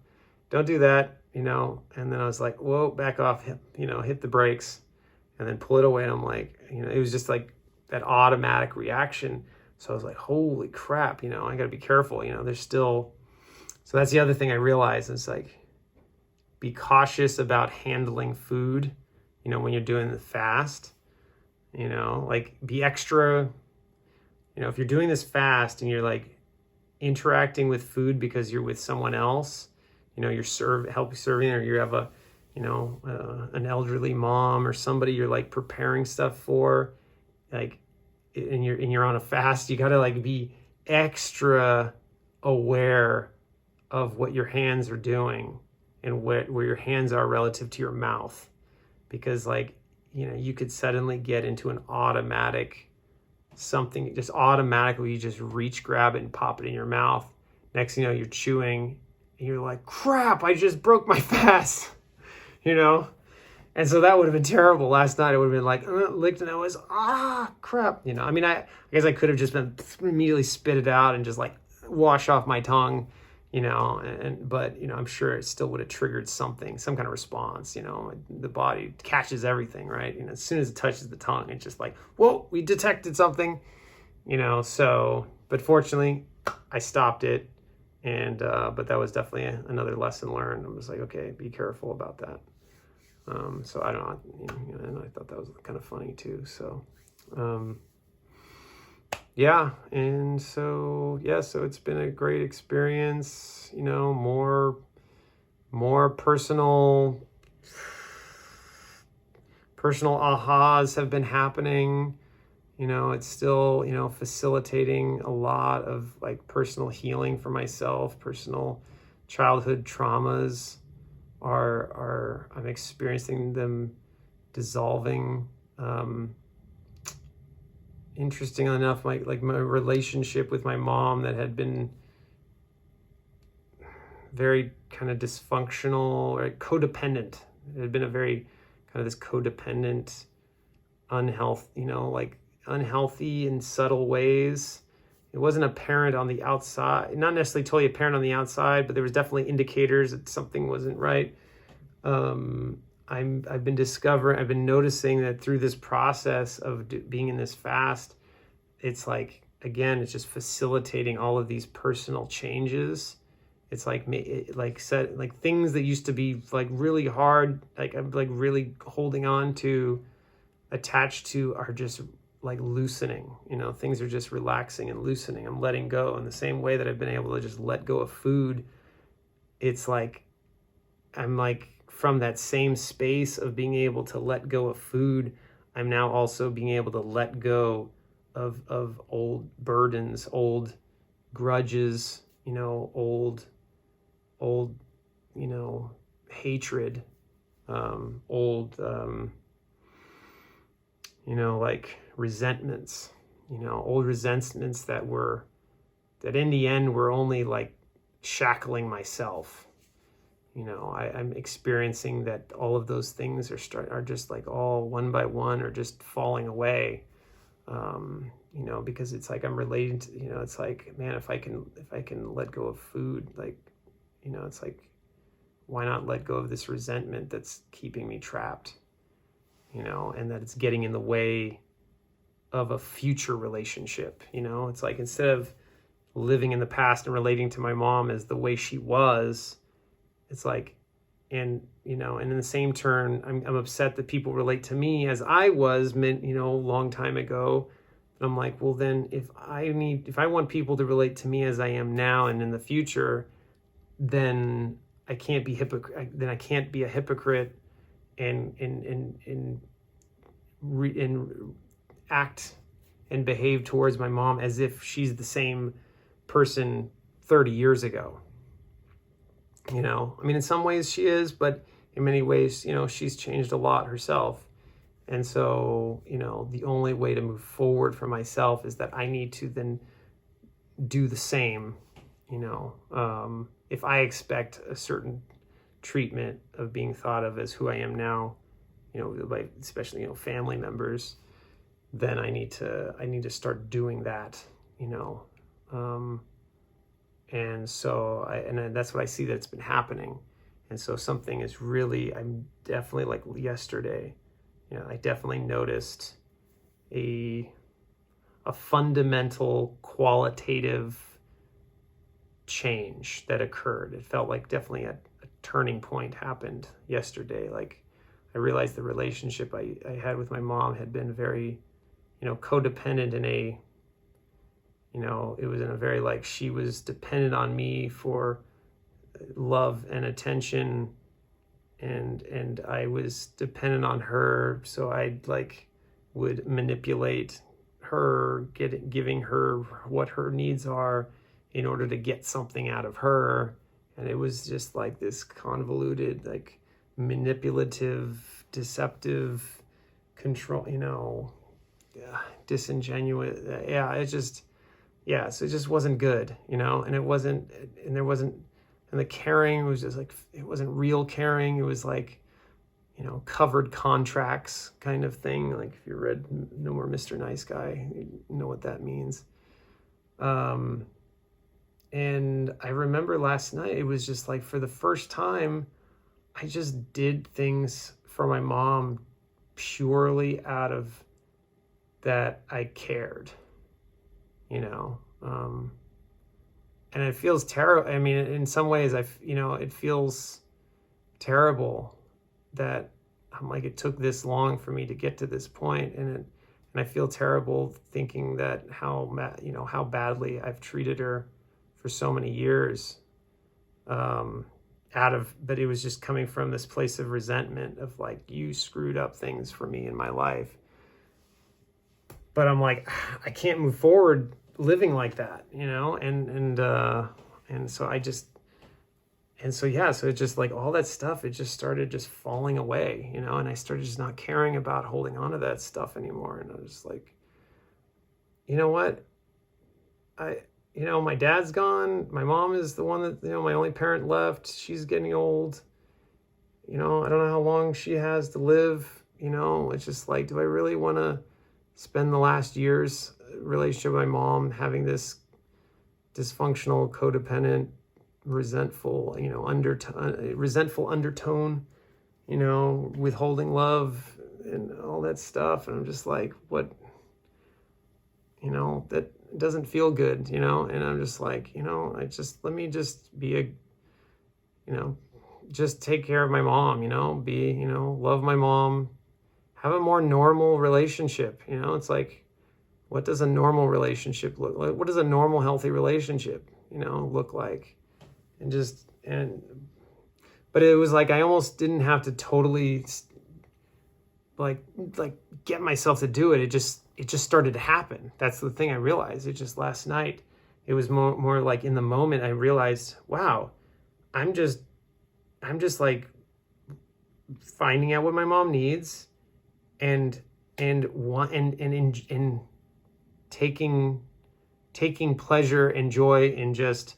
Don't do that, And then I was like, whoa, back off, hit the brakes, and then pull it away. And I'm like, it was just like that automatic reaction. So I was like, holy crap, I got to be careful. There's still, so that's the other thing I realized. It's like, be cautious about handling food, when you're doing the fast, like be extra, if you're doing this fast and you're like interacting with food because you're with someone else, you're helping serving, or you have an elderly mom or somebody you're like preparing stuff for, like, and you're on a fast, you got to like be extra aware of what your hands are doing and where your hands are relative to your mouth, because like, you could suddenly get into an automatic something, just automatically you just reach, grab it and pop it in your mouth. Next thing you know, you're chewing and you're like, crap, I just broke my fast, And so that would have been terrible. Last night, it would have been like, licked, and I was, crap. I guess I could have just been immediately spit it out and just like wash off my tongue, but I'm sure it still would have triggered some kind of response. The body catches everything, right? As soon as it touches the tongue, it's just like, whoa, we detected something, so, but fortunately I stopped it. And, but that was definitely another lesson learned. I was like, okay, be careful about that. So I don't know, and I thought that was kind of funny too. So, yeah. And so, so it's been a great experience, more personal ahas have been happening. It's still, facilitating a lot of like personal healing for myself, personal childhood traumas are I'm experiencing them dissolving. Interestingly enough, my relationship with my mom that had been very kind of dysfunctional or codependent. It had been a very kind of this codependent, unhealthy in subtle ways. It wasn't apparent on the outside, not necessarily totally apparent on the outside, but there was definitely indicators that something wasn't right. I've been noticing that through this process of being in this fast, it's like, again, it's just facilitating all of these personal changes. It's like things that used to be like really hard, like I'm like really holding on to, attached to, are just like loosening. Things are just relaxing and loosening. I'm letting go in the same way that I've been able to just let go of food. It's like I'm like, from that same space of being able to let go of food, I'm now also being able to let go of old burdens, old grudges, old hatred, old like resentments, old resentments that in the end were only like shackling myself. I'm experiencing that all of those things are just like all one by one are just falling away. Because it's like I'm relating to, it's like, man, if I can let go of food, like, it's like, why not let go of this resentment that's keeping me trapped, and that it's getting in the way of a future relationship. It's like, instead of living in the past and relating to my mom as the way she was, it's like, and in the same turn, I'm upset that people relate to me as I was meant, a long time ago. And I'm like, well, then if I want people to relate to me as I am now and in the future, then I can't be I can't be a hypocrite and act and behave towards my mom as if she's the same person 30 years ago. In some ways she is, but in many ways, she's changed a lot herself. And so, the only way to move forward for myself is that I need to then do the same. If I expect a certain treatment of being thought of as who I am now, by especially, family members, then I need to start doing that, and so that's what I see that's been happening. And so something is really, I'm definitely, like yesterday, I definitely noticed a fundamental qualitative change that occurred. It felt like definitely a turning point happened yesterday. Like, I realized the relationship I had with my mom had been very, codependent in you know, it was in a very like she was dependent on me for love and attention, and I was dependent on her, so I like would manipulate her, giving her what her needs are in order to get something out of her. And it was just like this convoluted, like manipulative, deceptive, control, you know, disingenuous. Yeah, it just, yeah, so it just wasn't good, you know, and it wasn't, and there wasn't, and the caring was just like, it wasn't real caring. It was like, you know, covered contracts kind of thing. Like if you read No More Mr. Nice Guy, you know what that means. And I remember last night, it was just like for the first time, I just did things for my mom purely out of that I cared, you know. And it feels terrible. I mean, in some ways, you know, it feels terrible that I'm like, it took this long for me to get to this point, and I feel terrible thinking that you know, how badly I've treated her for so many years, but it was just coming from this place of resentment of like, you screwed up things for me in my life. But I'm like, I can't move forward living like that, you know? And so I just, and so, yeah, so it just like all that stuff, it just started just falling away, you know? And I started just not caring about holding on to that stuff anymore. And I was just like, you know what? You know, my dad's gone. My mom is the one that, you know, my only parent left. She's getting old. You know, I don't know how long she has to live. You know, it's just like, do I really want to spend the last years relationship with my mom having this dysfunctional, codependent, resentful, you know, resentful undertone, you know, withholding love and all that stuff. And I'm just like, what, you know, that doesn't feel good, you know? And I'm just like, you know, let me just be you know, just take care of my mom, you know, you know, love my mom, have a more normal relationship, you know? It's like, what does a normal relationship look like? What does a normal, healthy relationship, you know, look like? But it was like, I almost didn't have to totally like get myself to do it. It just started to happen. That's the thing I realized. It just last night, it was more like in the moment I realized, wow, I'm just like finding out what my mom needs and taking pleasure and joy in just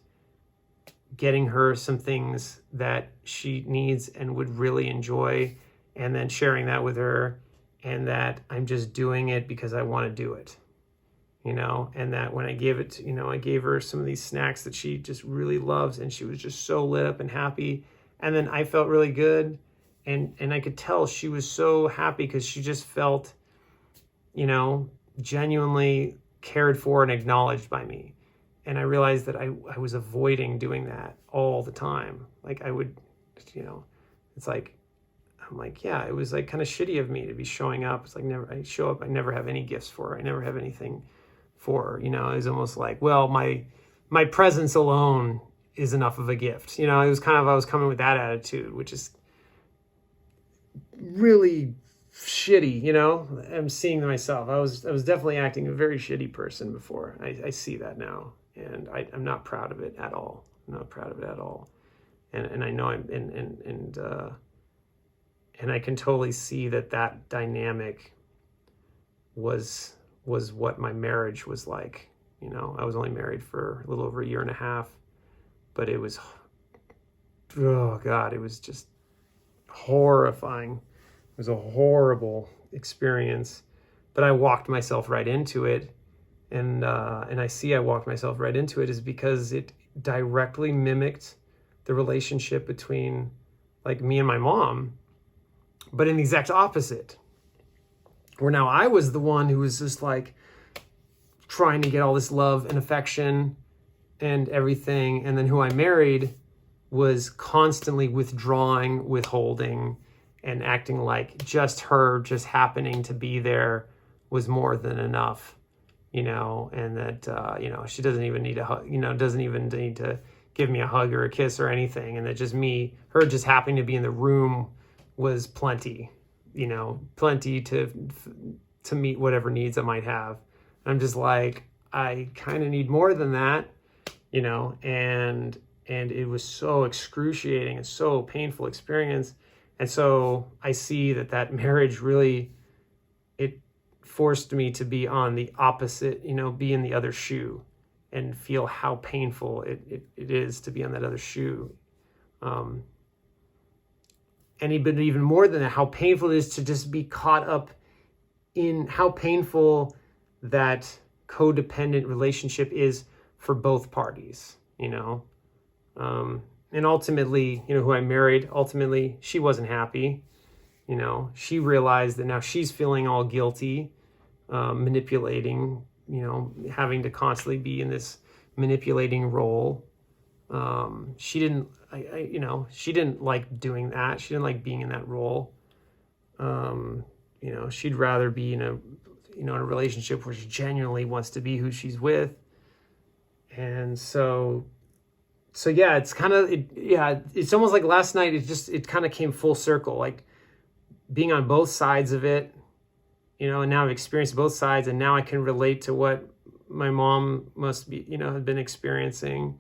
getting her some things that she needs and would really enjoy, and then sharing that with her, and that I'm just doing it because I want to do it, you know, and that when I gave it, you know, I gave her some of these snacks that she just really loves, and she was just so lit up and happy, and then I felt really good, and I could tell she was so happy because she just felt, you know, genuinely cared for and acknowledged by me. And I realized that I was avoiding doing that all the time. Like I would, you know, it's like, I'm like, yeah, it was like kind of shitty of me to be showing up. It's like I show up, I never have any gifts for her. I never have anything for her. You know, it was almost like, well, my presence alone is enough of a gift. You know, it was kind of, I was coming with that attitude, which is really shitty, you know. I'm seeing myself. I was definitely acting a very shitty person before. I see that now. And I'm not proud of it at all. I'm not proud of it at all. And I know and I can totally see that dynamic was what my marriage was like. You know, I was only married for a little over a year and a half, but it was, oh God, it was just horrifying. It was a horrible experience, but I walked myself right into it. And I see I walked myself right into it is because it directly mimicked the relationship between like me and my mom, but in the exact opposite. Where now I was the one who was just like trying to get all this love and affection and everything. And then who I married was constantly withdrawing, withholding, and acting like just her just happening to be there was more than enough. and that, she doesn't even need doesn't even need to give me a hug or a kiss or anything. And that just her just happening to be in the room was plenty, plenty to meet whatever needs I might have. I'm just like, I kind of need more than that, and it was so excruciating and so painful experience. And so I see that marriage really, it forced me to be on the opposite, be in the other shoe and feel how painful it is to be on that other shoe. And even more than that, how painful it is to just be caught up in how painful that codependent relationship is for both parties, and ultimately, who I married, ultimately she wasn't happy. She realized that now she's feeling all guilty, manipulating, having to constantly be in this manipulating role. She didn't, she didn't like doing that. She didn't like being in that role. She'd rather be in a relationship where she genuinely wants to be who she's with. And so yeah, it's kind of, it's almost like last night, it kind of came full circle, like being on both sides of it, and now I've experienced both sides, and now I can relate to what my mom must be, had been experiencing,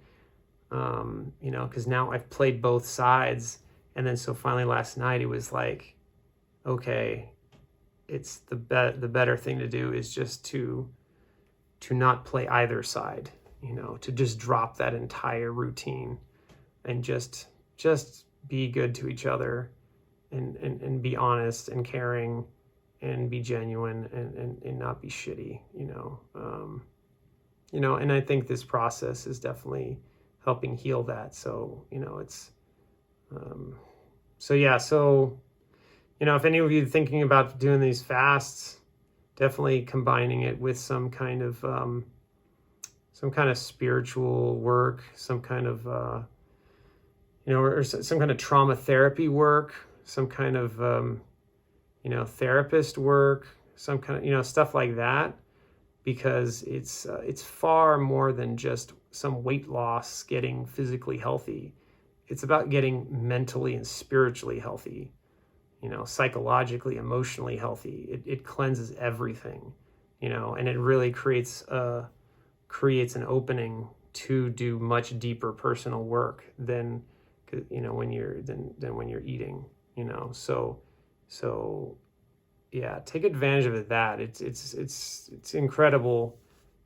because now I've played both sides. And then so finally last night, it was like, okay, it's the better thing to do is just to not play either side, to just drop that entire routine and just be good to each other and be honest and caring and be genuine and not be shitty, and I think this process is definitely helping heal that. So, it's, if any of you are thinking about doing these fasts, definitely combining it with some kind of spiritual work, some kind of, or some kind of trauma therapy work, some kind of, therapist work, some kind of, stuff like that, because it's far more than just some weight loss, getting physically healthy. It's about getting mentally and spiritually healthy, psychologically, emotionally healthy. It cleanses everything, and it really creates an opening to do much deeper personal work than when you're eating, so yeah, take advantage of it. It's incredible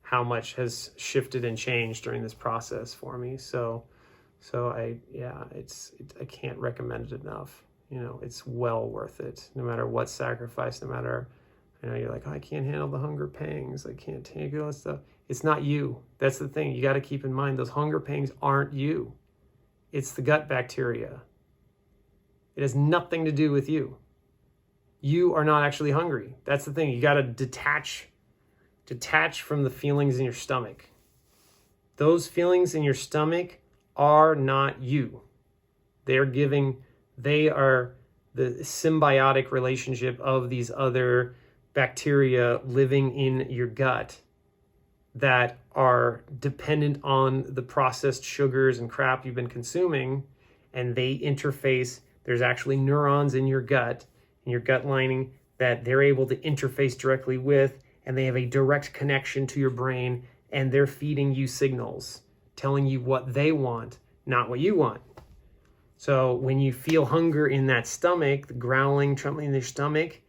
how much has shifted and changed during this process for me. So I can't recommend it enough. It's well worth it, no matter what sacrifice, no matter, you're like, oh, I can't handle the hunger pangs, I can't take all that stuff. It's not you. That's the thing. You got to keep in mind, those hunger pangs aren't you. It's the gut bacteria. It has nothing to do with you. You are not actually hungry. That's the thing. You got to detach from the feelings in your stomach. Those feelings in your stomach are not you. They are the symbiotic relationship of these other bacteria living in your gut that are dependent on the processed sugars and crap you've been consuming, and they interface. There's actually neurons in your gut lining that they're able to interface directly with, and they have a direct connection to your brain, and they're feeding you signals, telling you what they want, not what you want. So when you feel hunger in that stomach, the growling, trembling in your stomach,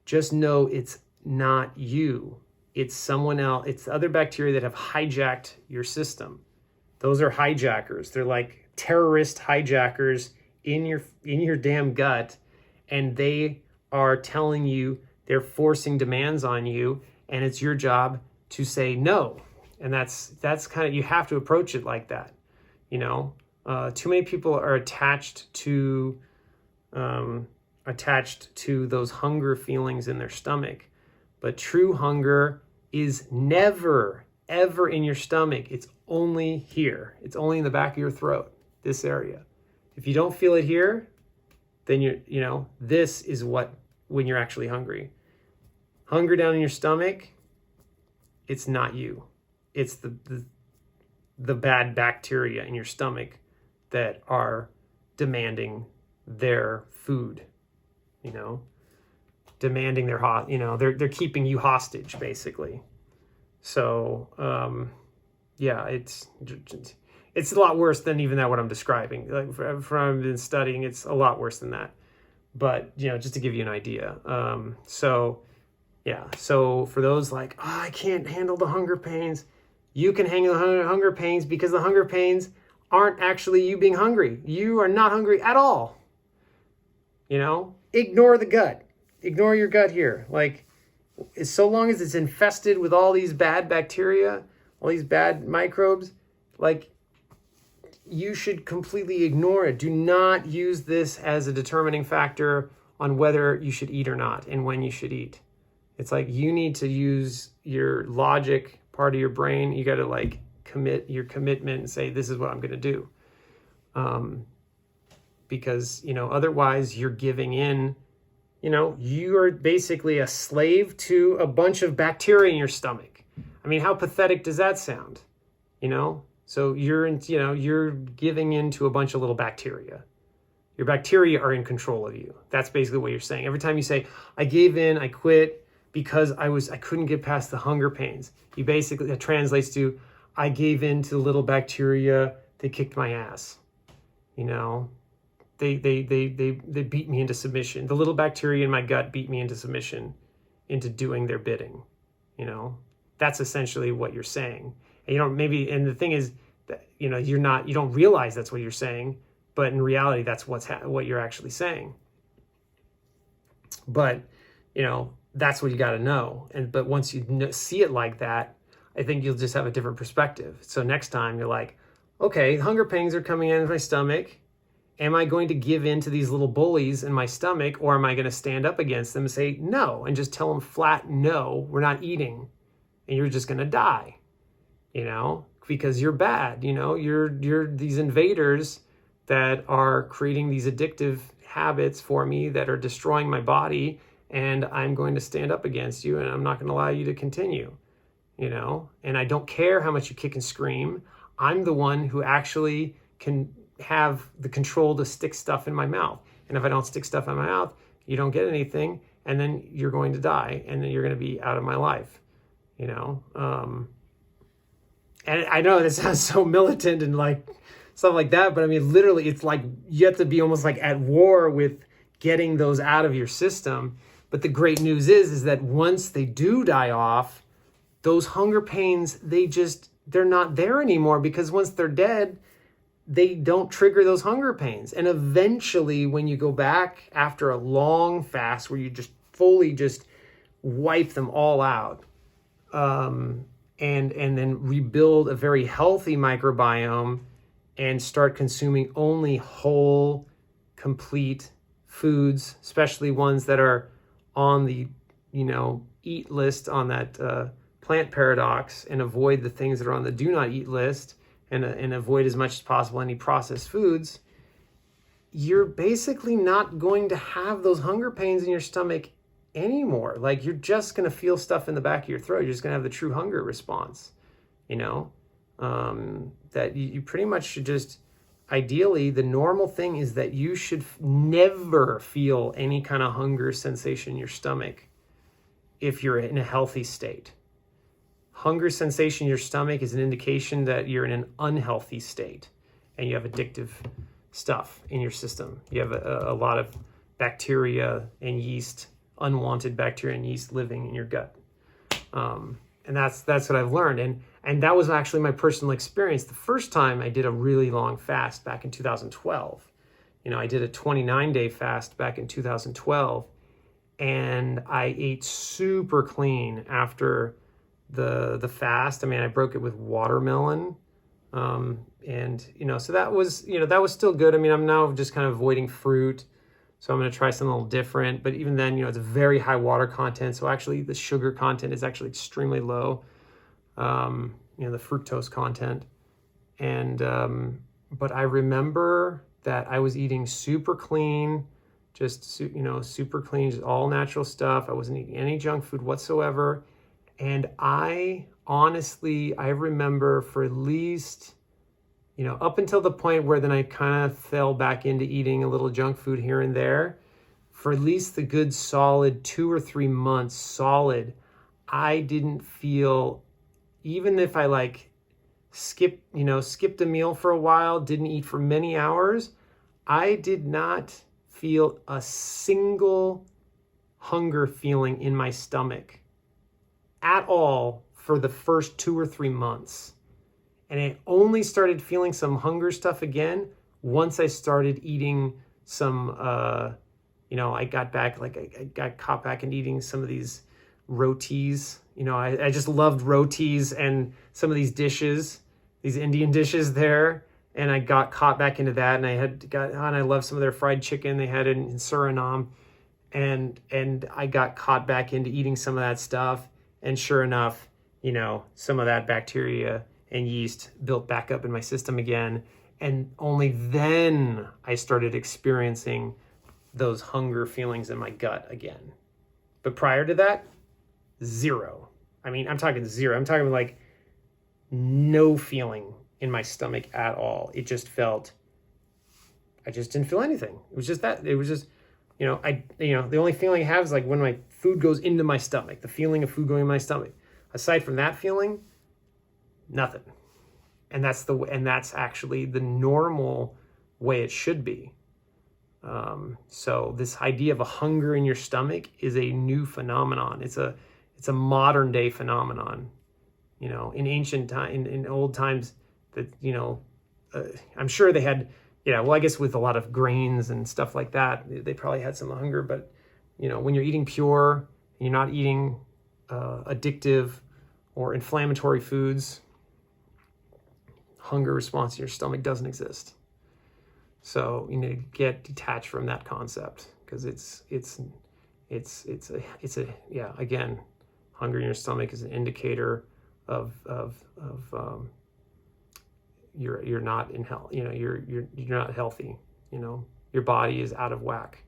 just know it's not you. It's someone else. It's other bacteria that have hijacked your system. Those are hijackers. They're like terrorist hijackers in your damn gut, and they are telling you, they're forcing demands on you, and it's your job to say no. And that's kind of, you have to approach it like that. Too many people are attached to those hunger feelings in their stomach, but true hunger is never, ever in your stomach. It's only here. It's only in the back of your throat, this area. If you don't feel it here, then this is when you're actually hungry. Hunger down in your stomach it's not you. It's the bad bacteria in your stomach that are demanding their food, demanding their they're keeping you hostage, basically. So, yeah, it's a lot worse than even that what I'm describing. Like from I've been studying, it's a lot worse than that. But, just to give you an idea. So for those like, I can't handle the hunger pains, you can handle the hunger pains because the hunger pains aren't actually you being hungry. You are not hungry at all. Ignore the gut. Ignore your gut here. Like, so long as it's infested with all these bad bacteria, all these bad microbes, like, you should completely ignore it. Do not use this as a determining factor on whether you should eat or not and when you should eat. It's like you need to use your logic part of your brain. You got to like commit your commitment and say, this is what I'm going to do. Because, otherwise you're giving in, you are basically a slave to a bunch of bacteria in your stomach. I mean, how pathetic does that sound? So you're giving in to a bunch of little bacteria. Your bacteria are in control of you. That's basically what you're saying. Every time you say, I gave in, I quit because I couldn't get past the hunger pains. That translates to, I gave in to the little bacteria, they kicked my ass. They beat me into submission. The little bacteria in my gut beat me into submission, into doing their bidding. That's essentially what you're saying. And and the thing is that, you don't realize that's what you're saying, but in reality, that's what you're actually saying. But, that's what you got to know. But once you see it like that, I think you'll just have a different perspective. So next time you're like, okay, hunger pains are coming in my stomach. Am I going to give in to these little bullies in my stomach, or am I going to stand up against them and say no, and just tell them flat, no, we're not eating, and you're just going to die, because you're bad, you're these invaders that are creating these addictive habits for me that are destroying my body, and I'm going to stand up against you, and I'm not going to allow you to continue, and I don't care how much you kick and scream. I'm the one who actually can have the control to stick stuff in my mouth. And if I don't stick stuff in my mouth, you don't get anything, and then you're going to die, and then you're going to be out of my life, and I know this sounds so militant and like stuff like that, but I mean, literally, it's like you have to be almost like at war with getting those out of your system. But the great news is that once they do die off, those hunger pains, they're not there anymore, because once they're dead, they don't trigger those hunger pains. And eventually, when you go back after a long fast where you just fully just wipe them all out, and then rebuild a very healthy microbiome and start consuming only whole, complete foods, especially ones that are on the, eat list on that plant paradox, and avoid the things that are on the do not eat list, and avoid as much as possible any processed foods, you're basically not going to have those hunger pains in your stomach anymore. Like, you're just going to feel stuff in the back of your throat. You're just going to have the true hunger response, that you pretty much should just, ideally, the normal thing is that you should never feel any kind of hunger sensation in your stomach if you're in a healthy state. Hunger sensation in your stomach is an indication that you're in an unhealthy state and you have addictive stuff in your system. You have a lot of bacteria and yeast, unwanted bacteria and yeast living in your gut. And that's what I've learned. And that was actually my personal experience. The first time I did a really long fast back in 2012. I did a 29-day fast back in 2012, and I ate super clean after the fast. I mean, I broke it with watermelon. So that was still good. I mean, I'm now just kind of avoiding fruit. So I'm going to try something a little different. But even then, it's a very high water content. So actually the sugar content is actually extremely low. The fructose content. And, but I remember that I was eating super clean, super clean, just all natural stuff. I wasn't eating any junk food whatsoever. And I honestly, I remember for at least, up until the point where then I kind of fell back into eating a little junk food here and there, for at least the good solid 2 or 3 months solid, I didn't feel, even if I like skipped a meal for a while, didn't eat for many hours, I did not feel a single hunger feeling in my stomach at all for the first 2 or 3 months. And I only started feeling some hunger stuff again once I started eating some, I got caught back in eating some of these rotis. I just loved rotis and some of these dishes, these Indian dishes there. And I got caught back into that, and I love some of their fried chicken they had in Suriname. And I got caught back into eating some of that stuff. And sure enough, some of that bacteria and yeast built back up in my system again. And only then I started experiencing those hunger feelings in my gut again. But prior to that, zero. I mean, I'm talking zero. I'm talking like no feeling in my stomach at all. I just didn't feel anything. It was just that. It was just, the only feeling I have is like when my food goes into my stomach, the feeling of food going in my stomach. Aside from that feeling, nothing. And that's actually the normal way it should be. So this idea of a hunger in your stomach is a new phenomenon. It's a modern day phenomenon. In ancient time, in old times, that I'm sure they had, I guess with a lot of grains and stuff like that, they probably had some hunger. But when you're eating pure, you're not eating addictive or inflammatory foods, hunger response in your stomach doesn't exist. So you need to get detached from that concept, because again, hunger in your stomach is an indicator of you're not in health. You're not healthy. Your body is out of whack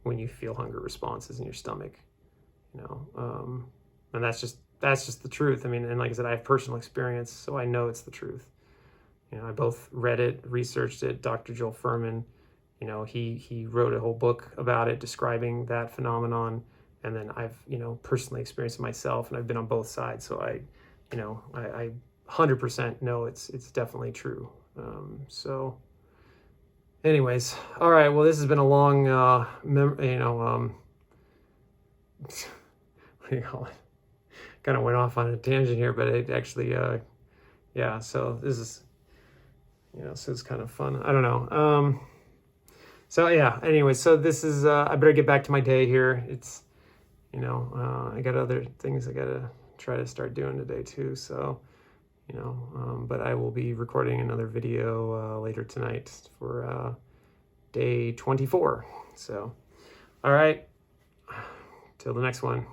when you feel hunger responses in your stomach. And that's just the truth. I mean, and like I said, I have personal experience, so I know it's the truth. I both read it, researched it. Dr. Joel Fuhrman, he wrote a whole book about it, describing that phenomenon. And then I've, personally experienced it myself, and I've been on both sides. So I 100% know it's definitely true. So anyways, all right. Well, this has been a long, what do you call it? Kind of went off on a tangent here, but it actually, so this is, so it's kind of fun. I don't know. So yeah, anyway, so this is, I better get back to my day here. It's, I got other things I got to try to start doing today too. So, but I will be recording another video later tonight for day 24. So, all right, till the next one.